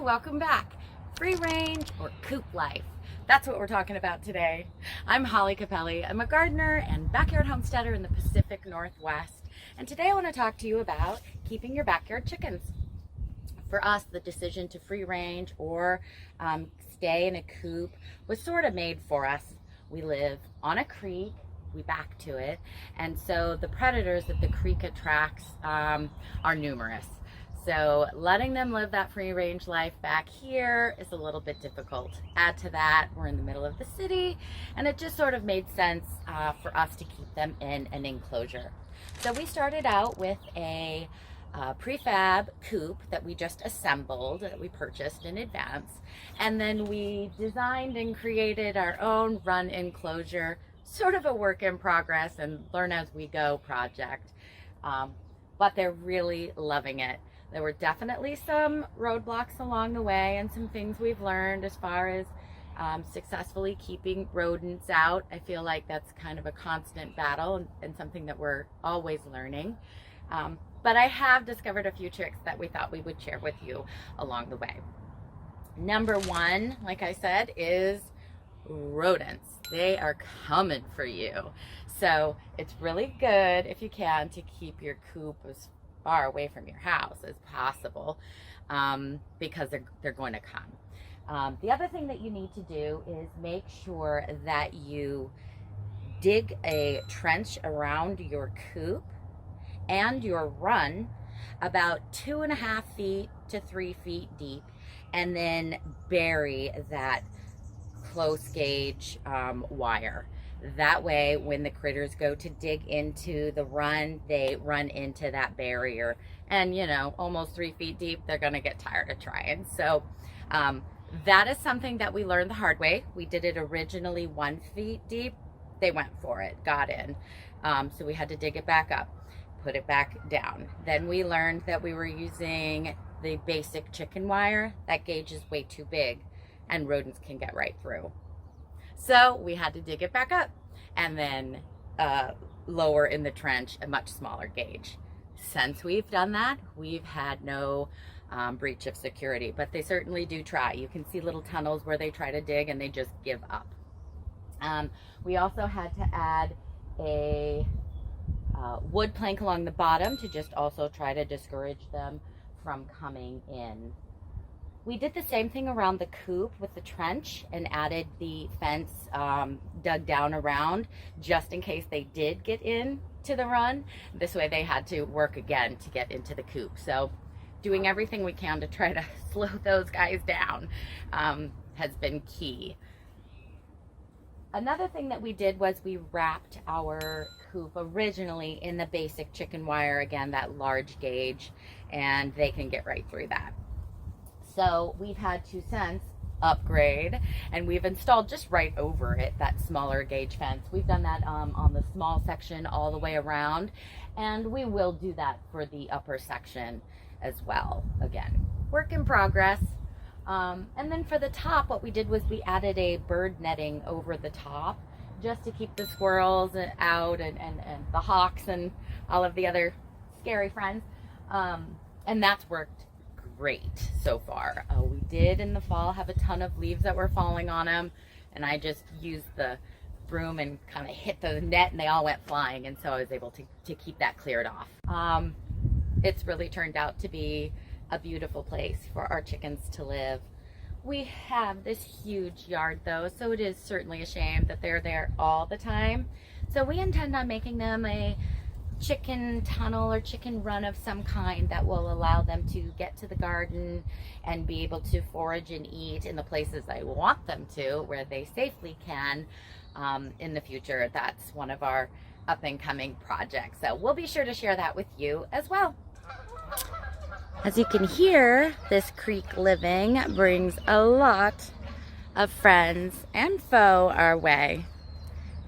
welcome back. Free range or coop life. That's what we're talking about today. I'm Holly Capelli. I'm a gardener and backyard homesteader in the Pacific Northwest. And today I want to talk to you about keeping your backyard chickens. For us, the decision to free range or stay in a coop was sort of made for us. We live on a creek, we back to it, and so the predators that the creek attracts are numerous. So letting them live that free range life back here is a little bit difficult. Add to that, we're in the middle of the city, and it just sort of made sense for us to keep them in an enclosure. So we started out with a prefab coop that we just assembled, that we purchased in advance, and then we designed and created our own run enclosure, sort of a work in progress and learn as we go project. But they're really loving it. There were definitely some roadblocks along the way and some things we've learned as far as successfully keeping rodents out. I feel like that's kind of a constant battle and something that we're always learning. But I have discovered a few tricks that we thought we would share with you along the way. Number one, like I said, is rodents. They are coming for you. So it's really good if you can to keep your coop as far away from your house as possible because they're going to come. The other thing that you need to do is make sure that you dig a trench around your coop and your run about 2.5 feet to 3 feet deep, and then bury that close gauge wire. That way, when the critters go to dig into the run, they run into that barrier. And, you know, almost 3 feet deep, they're going to get tired of trying. So that is something that we learned the hard way. We did it originally 1 foot deep. They went for it, got in. So we had to dig it back up, put it back down. Then we learned that we were using the basic chicken wire. That gauge is way too big and rodents can get right through. So we had to dig it back up and then lower in the trench a much smaller gauge. Since we've done that, we've had no breach of security, but they certainly do try. You can see little tunnels where they try to dig and they just give up. We also had to add a wood plank along the bottom to just also try to discourage them from coming in. We did the same thing around the coop with the trench and added the fence dug down around just in case they did get in to the run. This way they had to work again to get into the coop. So doing everything we can to try to slow those guys down has been key. Another thing that we did was we wrapped our coop originally in the basic chicken wire, again, that large gauge, and they can get right through that. So we've had to since upgrade, and we've installed just right over it that smaller gauge fence. We've done that on the small section all the way around, and we will do that for the upper section as well. Again, work in progress. And then for the top, what we did was we added a bird netting over the top just to keep the squirrels out and the hawks and all of the other scary friends. And that's worked great so far. We did in the fall have a ton of leaves that were falling on them, and I just used the broom and kind of hit the net and they all went flying, and so I was able to keep that cleared off. It's really turned out to be a beautiful place for our chickens to live. We have this huge yard though, so it is certainly a shame that they're there all the time. So we intend on making them a chicken tunnel or chicken run of some kind that will allow them to get to the garden and be able to forage and eat in the places I want them to, where they safely can in the future. That's one of our up and coming projects. So we'll be sure to share that with you as well. As you can hear, this creek living brings a lot of friends and foe our way.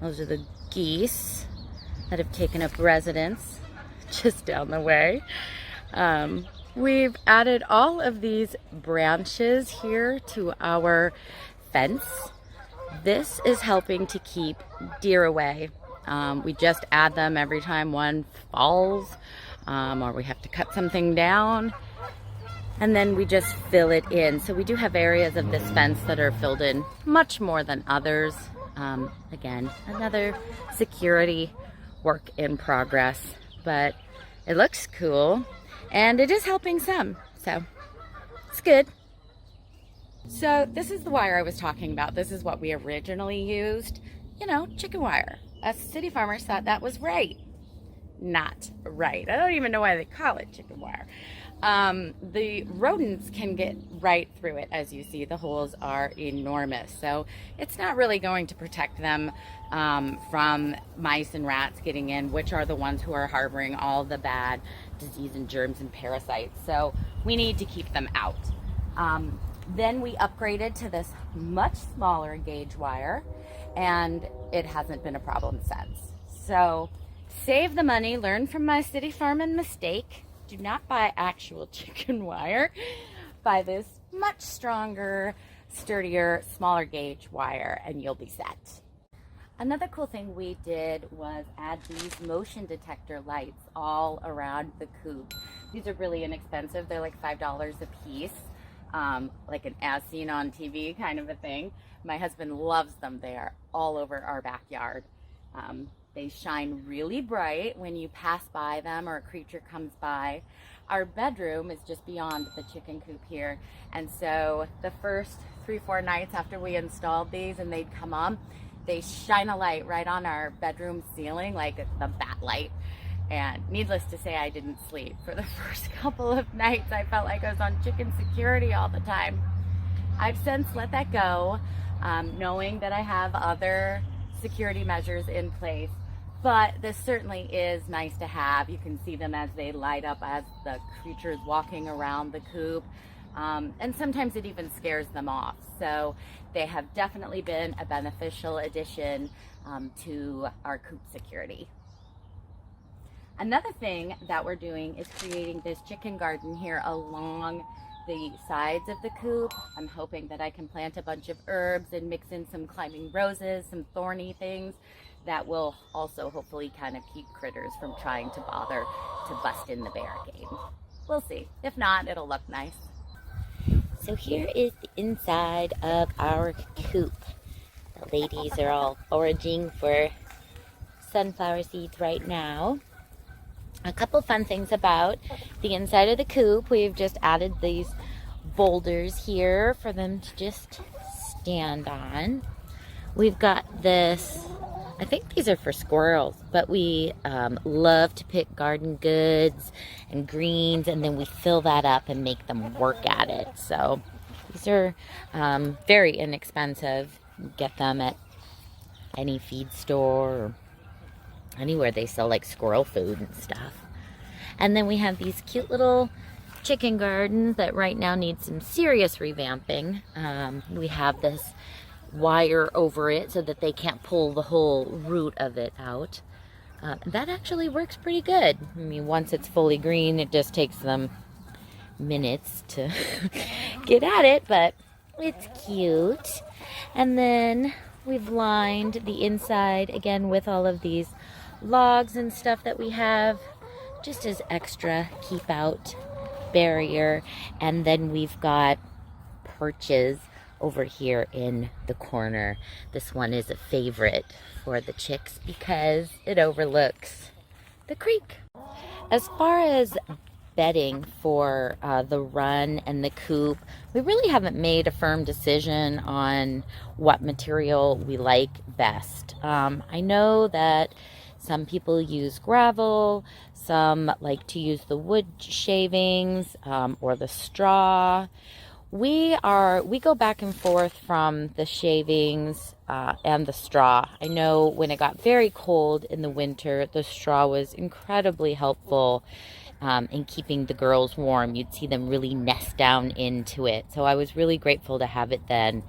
Those are the geese that have taken up residence just down the way. We've added all of these branches here to our fence. This is helping to keep deer away. We just add them every time one falls or we have to cut something down. and then we just fill it in. So we do have areas of this fence that are filled in much more than others. Again, another security work in progress, but it looks cool and it is helping some, so it's good. So this is the wire I was talking about. This is what we originally used, you know, chicken wire. Us city farmers thought that was right. Not right. I don't even know why they call it chicken wire. The rodents can get right through it. As you see, the holes are enormous, so it's not really going to protect them from mice and rats getting in, which are the ones who are harboring all the bad disease and germs and parasites. So we need to keep them out. Then we upgraded to this much smaller gauge wire, and it hasn't been a problem since. So save the money, learn from my city farming mistake. Do not buy actual chicken wire. Buy this much stronger, sturdier, smaller gauge wire, and you'll be set. Another cool thing we did was add these motion detector lights all around the coop. These are really inexpensive. They're like $5 a piece, like an as seen on TV kind of a thing. My husband loves them. They are all over our backyard. They shine really bright when you pass by them or a creature comes by. Our bedroom is just beyond the chicken coop here, and so the first 3-4 nights after we installed these and they'd come on, they shine a light right on our bedroom ceiling, like the bat light. And needless to say, I didn't sleep for the first couple of nights. I felt like I was on chicken security all the time. I've since let that go, knowing that I have other security measures in place. But this certainly is nice to have. You can see them as they light up as the creature's walking around the coop. And sometimes it even scares them off. So they have definitely been a beneficial addition to our coop security. Another thing that we're doing is creating this chicken garden here along the sides of the coop. I'm hoping that I can plant a bunch of herbs and mix in some climbing roses, some thorny things that will also hopefully kind of keep critters from trying to bother to bust in the barricade. We'll see. If not, it'll look nice. So here is the inside of our coop. The ladies are all foraging for sunflower seeds right now. A couple fun things about the inside of the coop. We've just added these boulders here for them to just stand on. We've got this, I think these are for squirrels, but we love to pick garden goods and greens, and then we fill that up and make them work at it. So these are very inexpensive. You get them at any feed store or anywhere they sell like squirrel food and stuff. And then we have these cute little chicken gardens that right now need some serious revamping. We have this wire over it so that they can't pull the whole root of it out. That actually works pretty good. I mean, once it's fully green, it just takes them minutes to get at it, but it's cute. And then we've lined the inside again with all of these logs and stuff that we have just as extra keep out barrier. And then we've got perches over here in the corner. This one is a favorite for the chicks because it overlooks the creek. As far as bedding for the run and the coop, we really haven't made a firm decision on what material we like best. I know that some people use gravel, some like to use the wood shavings or the straw. We go back and forth from the shavings and the straw. I know when it got very cold in the winter, the straw was incredibly helpful in keeping the girls warm. You'd see them really nest down into it. So I was really grateful to have it then.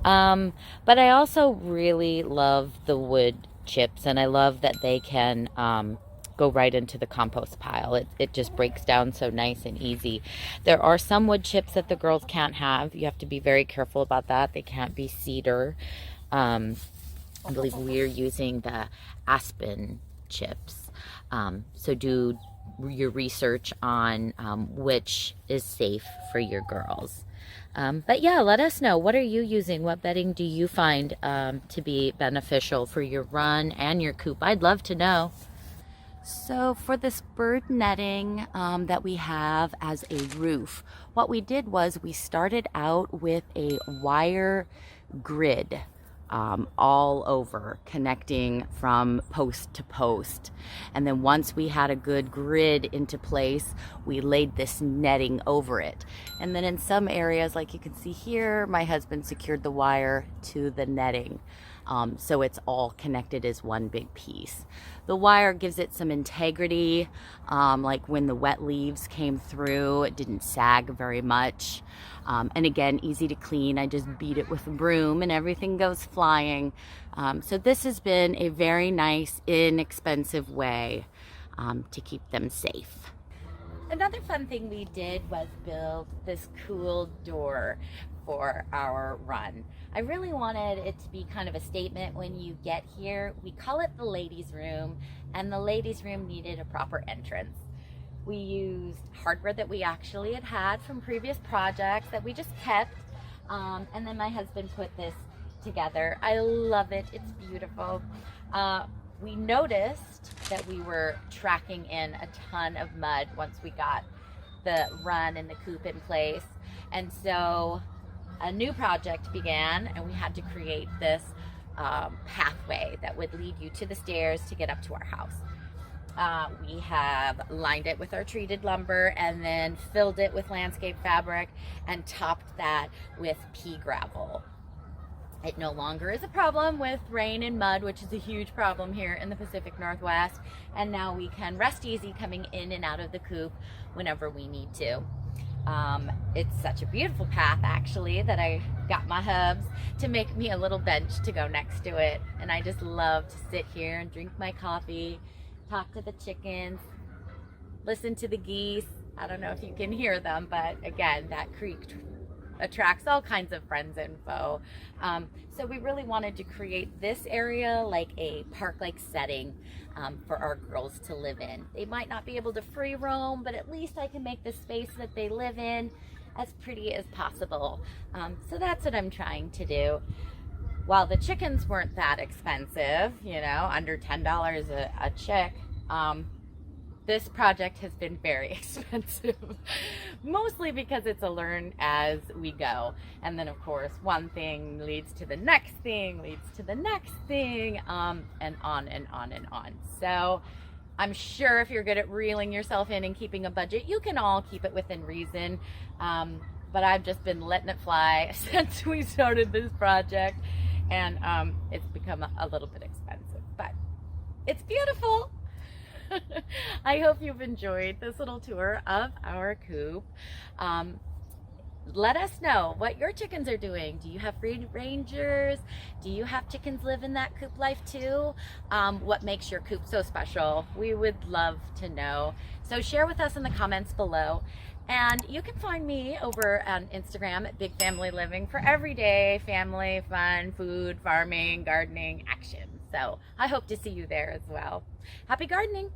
But I also really love the wood chips, and I love that they can go right into the compost pile. It just breaks down so nice and easy. There are some wood chips that the girls can't have. You have to be very careful about that. They can't be cedar. I believe we're using the aspen chips. So do your research on which is safe for your girls. But yeah, let us know. What are you using? What bedding do you find to be beneficial for your run and your coop? I'd love to know. So for this bird netting that we have as a roof, what we did was we started out with a wire grid all over, connecting from post to post. And then once we had a good grid into place, we laid this netting over it. And then in some areas, like you can see here, my husband secured the wire to the netting. So it's all connected as one big piece. The wire gives it some integrity, like when the wet leaves came through, it didn't sag very much. And again, easy to clean. I just beat it with a broom and everything goes flying. So this has been a very nice, inexpensive way to keep them safe. Another fun thing we did was build this cool door for our run. I really wanted it to be kind of a statement when you get here. We call it the ladies' room, and the ladies' room needed a proper entrance. We used hardware that we actually had from previous projects that we just kept, and then my husband put this together. I love it. It's beautiful. We noticed that we were tracking in a ton of mud once we got the run and the coop in place, and so a new project began, and we had to create this pathway that would lead you to the stairs to get up to our house. We have lined it with our treated lumber and then filled it with landscape fabric and topped that with pea gravel. It no longer is a problem with rain and mud, which is a huge problem here in the Pacific Northwest. And now we can rest easy coming in and out of the coop whenever we need to. It's such a beautiful path, actually, that I got my hubs to make me a little bench to go next to it. And I just love to sit here and drink my coffee, talk to the chickens, listen to the geese. I don't know if you can hear them, but again, that creek attracts all kinds of friends and foe. So we really wanted to create this area like a park-like setting for our girls to live in. They might not be able to free roam, but at least I can make the space that they live in as pretty as possible. So that's what I'm trying to do. While the chickens weren't that expensive, you know, under $10 a chick, this project has been very expensive, mostly because it's a learn as we go. And then of course, one thing leads to the next thing, leads to the next thing, and on and on and on. So I'm sure if you're good at reeling yourself in and keeping a budget, you can all keep it within reason. But I've just been letting it fly since we started this project, and it's become a little bit expensive, but it's beautiful. I hope you've enjoyed this little tour of our coop. Let us know what your chickens are doing. Do you have free rangers? Do you have chickens live in that coop life too? What makes your coop so special? We would love to know. So share with us in the comments below. And you can find me over on Instagram at Big Family Living for everyday family fun, food, farming, gardening, action. So I hope to see you there as well. Happy gardening!